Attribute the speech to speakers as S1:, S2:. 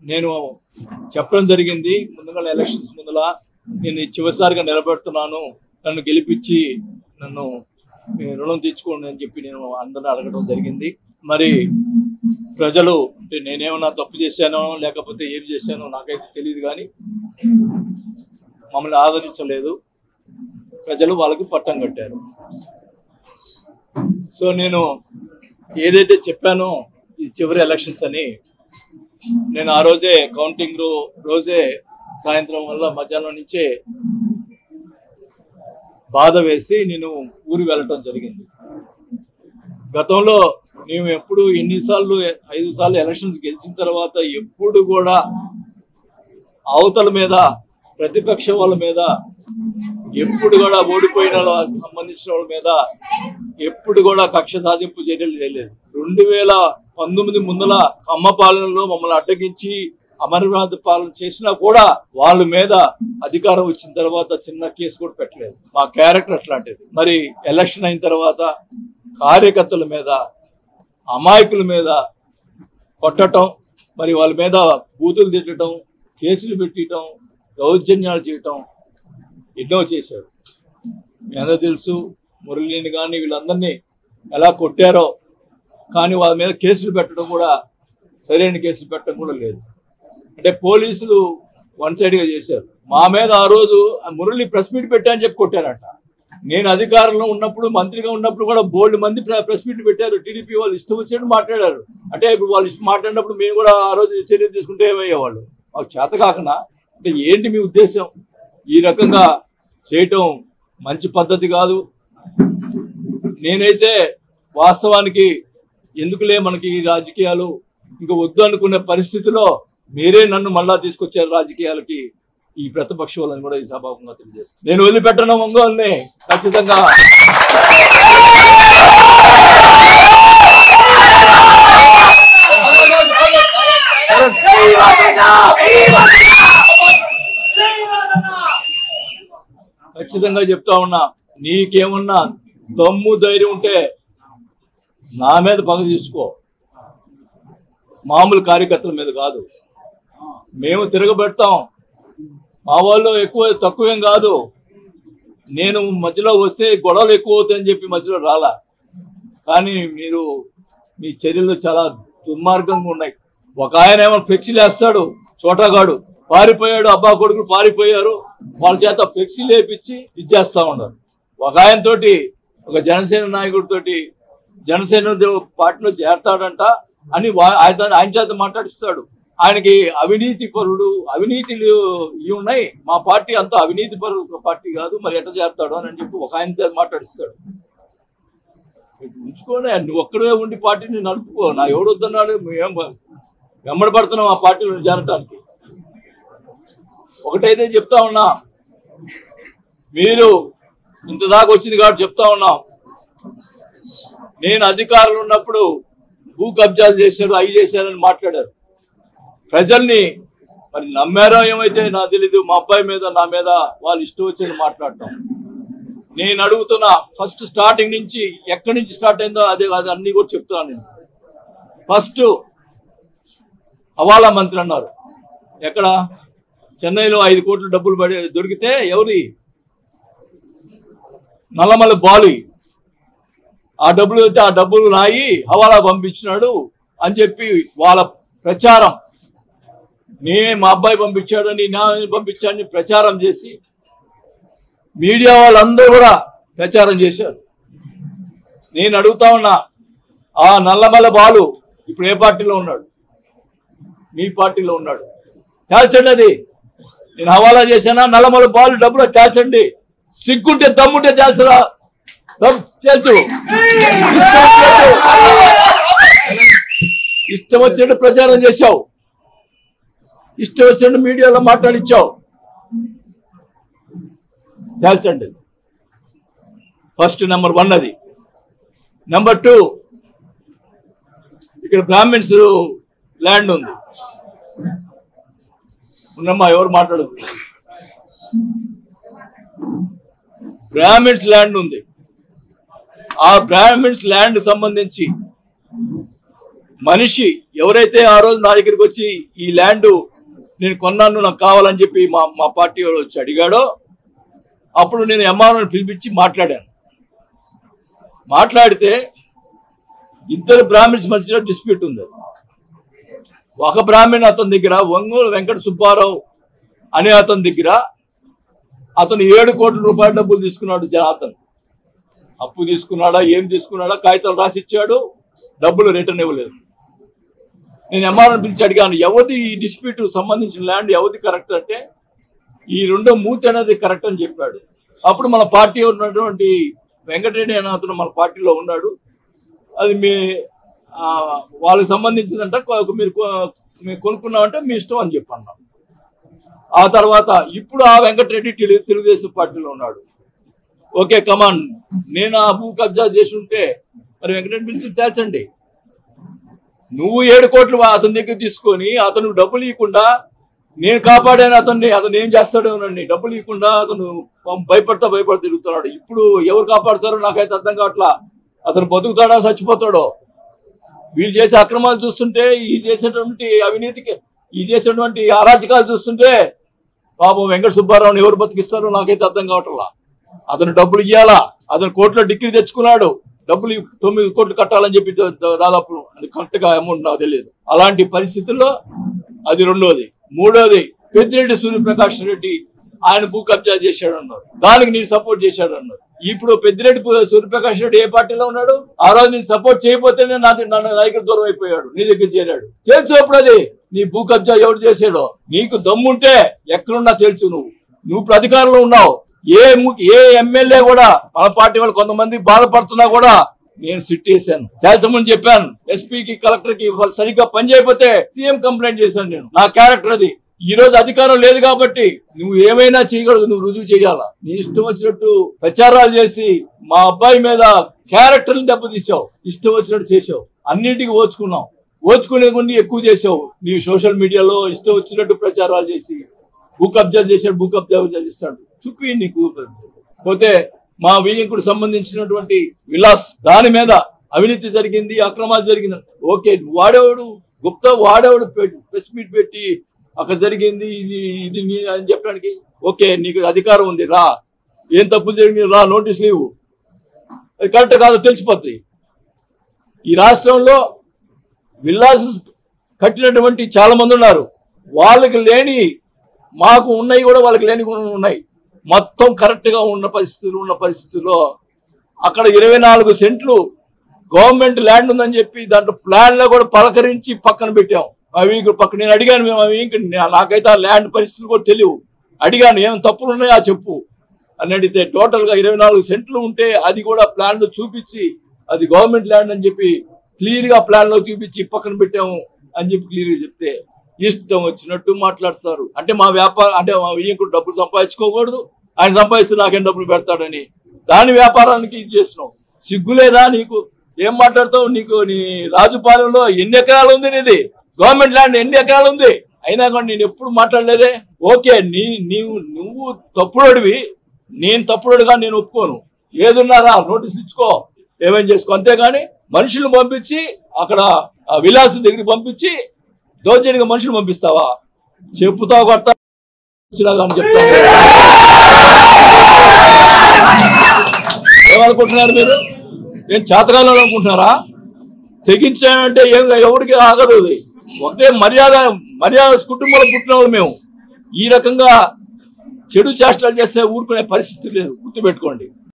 S1: నేను చెప్పడం జరిగింది ముందుగా ఎలక్షన్స్ ముందల నేను చివరిసారిగా నిలబెడుతున్నాను, నన్ను గెలిపించి నన్ను రుణం తీర్చుకోండి అని చెప్పి నేను అందరిని అడగడం జరిగింది. మరి ప్రజలు నేనేమన్నా తప్పు చేశానో లేకపోతే ఏం చేశానో నాకైతే తెలియదు, కానీ మమ్మల్ని ఆదరించలేదు. ప్రజలు వాళ్ళకి పట్టం కట్టారు. సో నేను ఏదైతే చెప్పానో ఈ చివరి ఎలక్షన్స్ అని, నేను ఆ రోజే కౌంటింగ్ రోజే సాయంత్రం వల్ల మధ్యాహ్నం నుంచే బాధ వేసి నేను ఊరు వెళ్ళటం జరిగింది. గతంలో మేము ఎప్పుడు ఎన్నిసార్లు 5 సార్లు ఎలక్షన్స్ గెలిచిన తర్వాత ఎప్పుడు కూడా అవతల మీద ప్రతిపక్ష వాళ్ళ మీద ఎప్పుడు కూడా ఓడిపోయిన సంబంధించిన వాళ్ళ మీద ఎప్పుడు కూడా కక్ష సాధింపు చర్యలు చేయలేదు. 2019 ముందల కమ్మ పాలనలో మమ్మల్ని అడ్డగించి అమరనాథ్ పాలన చేసినా కూడా వాళ్ళ మీద అధికారం వచ్చిన తర్వాత చిన్న కేసు కూడా పెట్టలేదు. మా క్యారెక్టర్ అట్లాంటిది. మరి ఎలక్షన్ అయిన తర్వాత కార్యకర్తల మీద అమాయకుల మీద కొట్టడం, మరి వాళ్ళ మీద బూతులు తిట్టడం, కేసులు పెట్టడం, దౌర్జన్యాలు చేయటం ఎన్నో చేశారు. మీ అందరూ తెలుసు. మురళిని కానీ వీళ్ళందరినీ ఎలా కొట్టారో, కానీ వాళ్ళ మీద కేసులు పెట్టడం కూడా సరైన కేసులు పెట్టడం కూడా లేదు. అంటే పోలీసులు వన్ సైడ్గా చేశారు. మా మీద ఆ రోజు మురళి ప్రెస్ మీట్ పెట్టా అని చెప్పి కొట్టారంట. నేను అధికారంలో ఉన్నప్పుడు, మంత్రిగా ఉన్నప్పుడు కూడా బోల్డ్ మంది ప్రెస్ మీట్ పెట్టారు. టీడీపీ వాళ్ళు ఇష్టం వచ్చినట్టు మాట్లాడారు. అంటే ఇప్పుడు వాళ్ళు ఇష్టం మాట్లాడినప్పుడు మేము కూడా ఆ రోజు చర్యలు తీసుకుంటే ఏమయ్యేవాళ్ళు? మాకు చేత కాకనా? అంటే ఏంటి మీ ఉద్దేశం? ఈ రకంగా చేయటం మంచి పద్ధతి కాదు. నేనైతే వాస్తవానికి ఎందుకులే మనకి ఈ రాజకీయాలు ఇంకా వద్దు అనుకునే పరిస్థితిలో మీరే నన్ను మళ్ళా తీసుకొచ్చారు రాజకీయాలకి. ఈ ప్రతిపక్ష వాళ్ళని కూడా ఈ సభాముఖంగా తెలియజేస్తాను. నేను వదిలిపెట్టడం ఒంగోలుని ఖచ్చితంగా చెప్తా ఉన్నా. నీకేమన్నా దమ్ము ధైర్యం ఉంటే నా మీద పగ తీసుకో, మామూలు కార్యకర్తల మీద కాదు. మేము తిరగబెడతాం. మా వాళ్ళు ఎక్కువ తక్కువేం కాదు. నేను మధ్యలో వస్తే గొడవలు ఎక్కువ అవుతాయని చెప్పి మధ్యలో రాలా. కానీ మీరు మీ చర్యలు చాలా దుర్మార్గంగా ఉన్నాయి. ఒక ఆయన ఏమో ఫ్లెక్సీలు వేస్తాడు, చోటాగాడు పారిపోయాడు, అబ్బా కొడుకులు పారిపోయారు, వాళ్ళ చేత ఫ్లెక్సీలు వేపించి ఇచ్చేస్తా ఉన్నారు. ఒక ఆయనతోటి, ఒక జనసేన నాయకుడితోటి జనసేన పార్టీలో చేరతాడంట అని ఆయన చేత మాట్లాడిస్తాడు. ఆయనకి అవినీతి పరుడు, అవినీతిలు ఇవి ఉన్నాయి, మా పార్టీ అంతా అవినీతి పరుడు పార్టీ కాదు, మరి ఎట్లా చేస్తాడు అని చెప్పి ఒక ఆయన చేత మాట్లాడిస్తాడు. ఉంచుకోనే, నువ్వు ఒక్కడే ఉండి పార్టీని నడుపుకో. నా ఎవడొద్దన్నాడు? మేము వెంబడపడుతున్నాం ఆ పార్టీలో చేరటానికి. ఒకటైతే చెప్తా ఉన్నా, మీరు ఇంతదాకా వచ్చింది కాబట్టి చెప్తా ఉన్నాం. నేను అధికారులు ఉన్నప్పుడు భూ కబ్జాలు చేశారు, అవి చేశారని మాట్లాడారు. ప్రజల్ని మరి నమ్మారో ఏమైతే నాకు తెలీదు. మా అబ్బాయి మీద, నా మీద వాళ్ళు ఇష్టం వచ్చేది మాట్లాడటం. నేను అడుగుతున్నా, ఫస్ట్ స్టార్టింగ్ నుంచి ఎక్కడి నుంచి స్టార్ట్ అయిందో అదే అన్ని కూడా చెప్తున్నాను. నేను ఫస్ట్ హవాలా మంత్రి అన్నారు. ఎక్కడ? చెన్నైలో 5 కోట్ల డబ్బులు దొరికితే ఎవరి? నల్లమల్ల బాలు. ఆ డబ్బులు అయితే ఆ డబ్బులు రాయి హవాలా పంపించినాడు అని చెప్పి వాళ్ళ ప్రచారం. మా అబ్బాయి పంపించాడని, నా పంపించాడని ప్రచారం చేసి మీడియా వాళ్ళందరూ కూడా ప్రచారం చేశారు. నేను అడుగుతా ఉన్నా, ఆ నల్లమల్ల బాలు ఇప్పుడు ఏ పార్టీలో ఉన్నాడు? మీ పార్టీలో ఉన్నాడు. తేల్చండి. అది నేను హవాలా చేశానా? నల్లమల్ల బాలు డబ్బులు తేల్చండి. సిగ్గుంటే దమ్ముంటే తేల్చరా? తెలుసు. ఇష్టం వచ్చినట్టు ప్రచారం చేశావు, ఇష్టం వచ్చినట్టు మీడియాలో మాట్లాడిచ్చావు. తేల్చండి. ఫస్ట్ నెంబర్ 1 అది. నెంబర్ 2, ఇక్కడ బ్రాహ్మిన్స్ ల్యాండ్ ఉంది. ఉన్నమ్మా, ఎవరు మాట్లాడు? బ్రాహ్మిన్స్ ల్యాండ్ ఉంది. ఆ బ్రాహ్మిన్స్ ల్యాండ్ సంబంధించి మనిషి ఎవరైతే ఆ రోజు నా దగ్గరికి వచ్చి ఈ ల్యాండ్ నేను కొన్నాను నాకు కావాలని చెప్పి మా పార్టీ వాళ్ళు వచ్చి అడిగాడో అప్పుడు నేను ఎంఆర్ఓని పిలిపించి మాట్లాడాను. మాట్లాడితే ఇద్దరు బ్రాహ్మిన్స్ మధ్యలో డిస్ప్యూట్ ఉంది. ఒక బ్రాహ్మణ్ అతని దగ్గర ఒంగోలు వెంకట సుబ్బారావు అనే అతని దగ్గర అతను 7 కోట్ల రూపాయల డబ్బులు తీసుకున్నాడు. అతను అప్పు తీసుకున్నాడా ఏం తీసుకున్నాడా కాగితాలు రాసిచ్చాడు, డబ్బులు రిటర్న్ ఇవ్వలేదు. నేను ఎంఆర్ఓని పిలిచి అడిగాను, ఎవరిది ఈ డిస్ప్యూట్ సంబంధించిన ల్యాండ్ ఎవరిది కరెక్ట్ అంటే ఈ రెండో మూర్తి అనేది కరెక్ట్ అని చెప్పాడు. అప్పుడు మన పార్టీ ఉన్నటువంటి వెంకటరెడ్డి అనే అతను మన పార్టీలో ఉన్నాడు. అది వాళ్ళకి సంబంధించిందంట, మీరు కొనుక్కున్నామంటే మీ ఇష్టం అని చెప్పన్నాం. ఆ తర్వాత ఇప్పుడు ఆ వెంకటరెడ్డి తెలుగుదేశం పార్టీలో ఉన్నాడు. ఓకే కమాన్, నేను ఆ భూ కబ్జా చేసి ఉంటే మరి వెంకటరెడ్డి పిలిచి తేల్చండి. నువ్వు 7 కోట్లు అతని దగ్గర తీసుకొని అతను డబ్బులు ఇవ్వకుండా నేను కాపాడాను అతను ఏం చేస్తాడోనండి. డబ్బులు ఇవ్వకుండా అతను భయపడతా తిరుగుతున్నాడు. ఇప్పుడు ఎవరు కాపాడుతారో నాకైతే అర్థం కావట్లా. అతను బతుకుతాడా చచ్చిపోతాడో. వీళ్ళు చేసే అక్రమాలు చూస్తుంటే, ఈ చేసేటువంటి అవినీతికి, ఈ చేసేటువంటి అరాచకాలు చూస్తుంటే పాపం వెంకట సుబ్బారావుని ఎవరు బతికిస్తారో నాకైతే అర్థం కావట్లా. అతను డబ్బులు ఇవ్వాలా, అతను కోర్టులో డిగ్రీ తెచ్చుకున్నాడు, డబ్బులు 9 కోట్లు కట్టాలని చెప్పి దాదాపు అది కరెక్ట్ గా అమౌంట్ నాకు తెలియదు. అలాంటి పరిస్థితుల్లో అది రెండోది. మూడోది, పెద్దిరెడ్డి సూర్యప్రకాష్ రెడ్డి ఆయన భూ కబ్జా చేశాడు అన్నారు, దానికి నేను సపోర్ట్ చేశాడు అన్నారు. ఇప్పుడు పెద్దిరెడ్డి సూర్యప్రకాష్ రెడ్డి ఏ పార్టీలో ఉన్నాడు? ఆ రోజు నేను సపోర్ట్ చేయకపోతేనే నా దగ్గర దూరం అయిపోయాడు, నీ దగ్గర చేరాడు. తెలుసు అప్పుడు అది నీ భూ కబ్జా ఎవరు చేశాడో. నీకు దమ్ముంటే ఎక్కడున్నా తెలుసు. నువ్వు అధికారంలో ఉన్నావు. ఏ ఎమ్మెల్యే కూడా మన పార్టీ వాళ్ళు కొంతమంది బాధపడుతున్నా కూడా నేను సిట్ చేశాను, తేల్చమని చెప్పాను. ఎస్పీకి కలెక్టర్ కి సరిగ్గా పని చేయకపోతే సీఎం కంప్లైంట్ చేశాను. నేను నా క్యారెక్టర్ అది. ఈ రోజు అధికారం లేదు కాబట్టి నువ్వు ఏమైనా చేయగలదు, నువ్వు రుజువు చేయాలా. నీ ఇష్టం వచ్చినట్టు ప్రచారాలు చేసి మా అబ్బాయి మీద క్యారెక్టర్ని దెబ్బతీసావు, ఇష్టం వచ్చినట్టు చేసావు, అన్నింటికి ఓచుకున్నావు. ఓచుకునే కొన్ని ఎక్కువ చేసావు. నీ సోషల్ మీడియాలో ఇష్టం వచ్చినట్టు ప్రచారాలు చేసి భూ కబ్జా చేశాడు, భూ కబ్జా చేస్తాడు చూపి నీకు. పోతే మా విజయంకుడు సంబంధించినటువంటి విలాస్ దాని మీద అవినీతి జరిగింది, అక్రమాలు జరిగింది. ఓకే, వాడేవాడు గుప్తా, వాడేవాడు ప్రెస్ మీట్ పెట్టి అక్కడ జరిగింది ఇది అని చెప్పడానికి. ఓకే, నీకు అధికారం ఉంది, రా. ఏం తప్పులు జరిగింది రా, నోటీసులు ఇవ్వు. అది కరెక్ట్ కాదో తెలిసిపోతాయి. ఈ రాష్ట్రంలో విల్లాస్ కట్టినటువంటి చాలా మంది ఉన్నారు. వాళ్ళకి లేని మాకు ఉన్నాయి కూడా, వాళ్ళకి లేని కూడా ఉన్నాయి. మొత్తం కరెక్ట్ గా ఉన్న పరిస్థితుల్లో అక్కడ 24 సెంట్లు గవర్నమెంట్ ల్యాండ్ ఉందని చెప్పి దాంట్లో ప్లాన్ లో కూడా పలకరించి పక్కన పెట్టాం. అవి పక్కన నేను అడిగాను, మేము అవి నాకైతే ఆ ల్యాండ్ పరిస్థితులు కూడా తెలియవు. అడిగాను, ఏం తప్పులు ఉన్నాయా చెప్పు అని అడిగితే టోటల్ గా 24 సెంట్లు ఉంటే అది కూడా ప్లాన్ లో చూపించి అది గవర్నమెంట్ ల్యాండ్ అని చెప్పి క్లియర్ గా ప్లాన్ లో చూపించి పక్కన పెట్టాము అని చెప్పి క్లియర్ గా చెప్తే ఇష్టం వచ్చినట్టు మాట్లాడతారు. అంటే మా వ్యాపారం, అంటే మా వియ్యంకుడు డబ్బులు సంపాదించుకోకూడదు, ఆయన సంపాదిస్తే నాకేం డబ్బులు పెడతాడని దాని వ్యాపారానికి ఇది చేసినావు. సిగ్గులేదా నీకు? ఏం మాట్లాడతావు? నీకు నీ రాజుపాలెంలో ఎన్ని ఎకరాలు ఉంది? నీది గవర్నమెంట్ ల్యాండ్ ఎన్ని ఎకరాలు ఉంది? అయినా కానీ నేను ఎప్పుడు మాట్లాడలేదే. ఓకే, నువ్వు తప్పుడోడివి, నేను తప్పుడోడుగా నేను ఒప్పుకోను. ఏదున్నారా నోటీసులు ఇచ్చుకో, ఏమేం చేసుకో. అంతేగాని మనుషులను పంపించి అక్కడ విలాస్ దగ్గరికి పంపించి దౌర్జన్యంగా మనుషులు పంపిస్తావా? చెప్పుతావు కొడతా అని చెప్తాను. ఏమనుకుంటున్నారు మీరు? ఏం చేతకాలం అనుకుంటున్నారా? తెగించానంటే ఎవరికి ఆగదు. ఒకటే మర్యాద కుటుంబంలో పుట్టిన వాళ్ళు మేము. ఈ రకంగా చెడు చేష్టలు చేస్తే ఊరుకునే పరిస్థితి లేదు, గుర్తుపెట్టుకోండి.